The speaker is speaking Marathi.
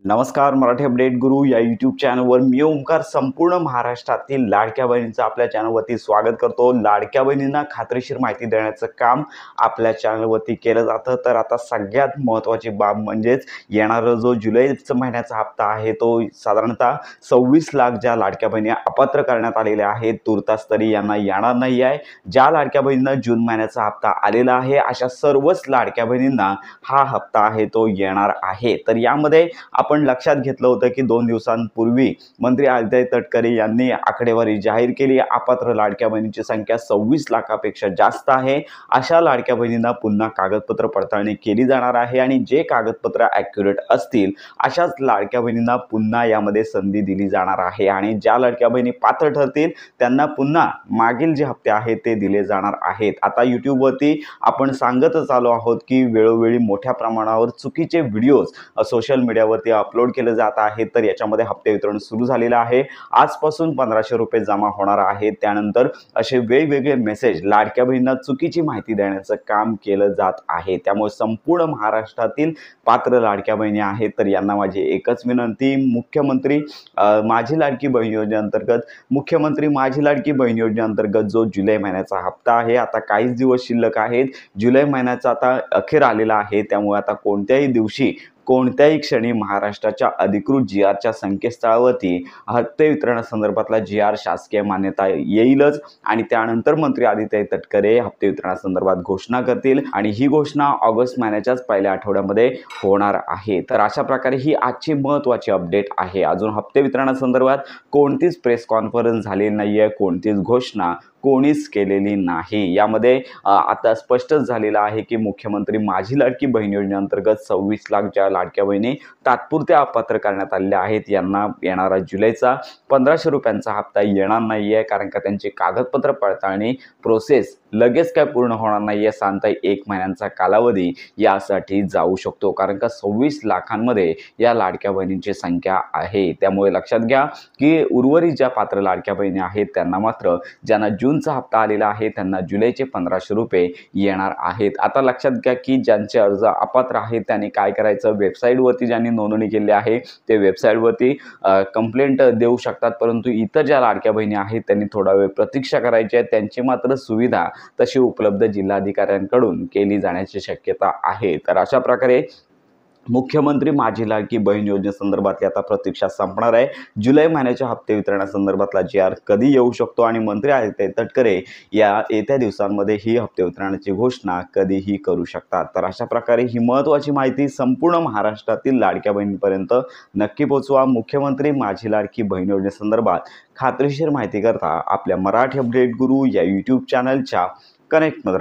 नमस्कार. मराठी अपडेट गुरु या यूट्यूब चॅनलवर मी ओमकार संपूर्ण महाराष्ट्रातील लाडक्या बहिणींचं आपल्या चॅनलवरती स्वागत करतो। लाडक्या बहिणींना खात्रीशीर माहिती देण्याचं काम आपल्या चॅनलवरती केलं जातं। तर आता सगळ्यात महत्त्वाची बाब म्हणजेच येणारा जो जुलैचा महिन्याचा हप्ता आहे तो साधारणतः 26 लाख ज्या लाडक्या बहिणी अपात्र करण्यात आलेल्या आहेत तुर्तास तरी यांना येणार नाही आहे। ज्या लाडक्या बहिणींना जून महिन्याचा हप्ता आलेला आहे अशा सर्वच लाडक्या बहिणींना हा हप्ता आहे तो येणार आहे। तर यामध्ये आपण लक्षात घेतलं होतं की 2 दिवसांपूर्वी मंत्री आदित्य तटकरे यांनी आकडेवारी जाहीर केली। अपात्र लाडक्या बहिणींची संख्या 26 लाखापेक्षा जास्त आहे। अशा लाडक्या बहिणींना पुन्हा कागदपत्र पडताळणी केली जाणार आहे आणि जे कागदपत्र ॲक्युरेट असतील अशाच लाडक्या बहिणींना पुन्हा यामध्ये संधी दिली जाणार आहे आणि ज्या लाडक्या बहिणी पात्र ठरतील त्यांना पुन्हा मागील जे हप्ते आहेत ते दिले जाणार आहेत। आता यूट्यूबवरती आपण सांगतच आलो आहोत की वेळोवेळी मोठ्या प्रमाणावर चुकीचे व्हिडिओज सोशल मीडियावरती अपलोड केले जात आहेत। तर याच्यामध्ये हप्ते वितरण सुरू झालेलं आहे। आजपासून 1500 रुपये जमा होणार आहेत। त्यानंतर असे वेगवेगळे मेसेज लाडक्या बहिणींना चुकीची माहिती देण्याचं काम केलं जात आहे। त्यामुळे संपूर्ण महाराष्ट्रातील पात्र लाडक्या बहिणी आहेत तर यांना माझी एकच विनंती, मुख्यमंत्री माझी लाडकी बहीण योजनेअंतर्गत मुख्यमंत्री माझी लाडकी बहीण योजनेअंतर्गत जो जुलै महिन्याचा हप्ता आहे आता काहीच दिवस शिल्लक आहेत। जुलै महिन्याचा आता अखेर आलेला आहे। त्यामुळे आता कोणत्याही दिवशी कोणत्याही क्षणी महाराष्ट्राच्या अधिकृत जी-आरच्या संकेतस्थळावरती हप्ते वितरणासंदर्भातला जी-आर शासकीय मान्यता येईलच आणि त्यानंतर मंत्री आदित्य तटकरे हप्ते वितरणासंदर्भात घोषणा करतील आणि ही घोषणा ऑगस्ट महिन्याच्याच पहिल्या आठवड्यामध्ये होणार आहे। तर अशा प्रकारे ही आजची महत्त्वाची अपडेट आहे। अजून हप्ते वितरणासंदर्भात कोणतीच प्रेस कॉन्फरन्स झालेली नाही आहे, कोणतीच घोषणा कोणीच केलेली नाही। यामध्ये आता स्पष्टच झालेलं आहे की मुख्यमंत्री माझी लाडकी बहीण योजनेअंतर्गत 26 लाख ज्या लाडक्या बहिणी तात्पुरत्या अपात्र करण्यात आलेल्या आहेत यांना येणारा जुलैचा 1500 रुपयांचा हप्ता येणार नाही आहे, कारण का त्यांची कागदपत्र पडताळणी प्रोसेस लगेच काय पूर्ण होणार नाही आहे। साधारणतः 1 महिन्यांचा कालावधी यासाठी जाऊ शकतो, कारण का 26 लाखांमध्ये या लाडक्या बहिणींची संख्या आहे। त्यामुळे लक्षात घ्या की उर्वरित ज्या पात्र लाडक्या बहिणी आहेत त्यांना मात्र ज्यांना जूनचा हप्ता आलेला आहे त्यांना जुलैचे 1500 रुपये येणार आहेत। आता लक्षात घ्या की ज्यांचे अर्ज अपात्र आहेत त्यांनी काय करायचं, वेबसाईटवरती ज्यांनी नोंदणी केली आहे ते वेबसाईटवरती कंप्लेंट देऊ शकतात, परंतु इतर ज्या लाडक्या बहिणी आहेत त्यांनी थोडा वेळ प्रतीक्षा करायची आहे। त्यांची मात्र सुविधा तशी उपलब्ध जिल्हाधिकाऱ्यांकडून केली जाण्याची शक्यता आहे। तर अशा प्रकारे मुख्यमंत्री माझी लाडकी बहीण योजनेसंदर्भातली आता प्रतीक्षा संपणार आहे। जुलै महिन्याच्या हप्ते वितरणासंदर्भातला जी-आर कधी येऊ शकतो आणि मंत्री आदित्य तटकरे या येत्या दिवसांमध्ये ही हप्ते वितरणाची घोषणा कधीही करू शकतात। तर अशा प्रकारे ही महत्त्वाची माहिती संपूर्ण महाराष्ट्रातील लाडक्या बहिणींपर्यंत नक्की पोहोचवा। मुख्यमंत्री माझी लाडकी बहीण योजनेसंदर्भात खात्रीशीर माहिती करता आपल्या मराठी अपडेट गुरु या यूट्यूब चॅनलच्या कनेक्टमध्ये राहा।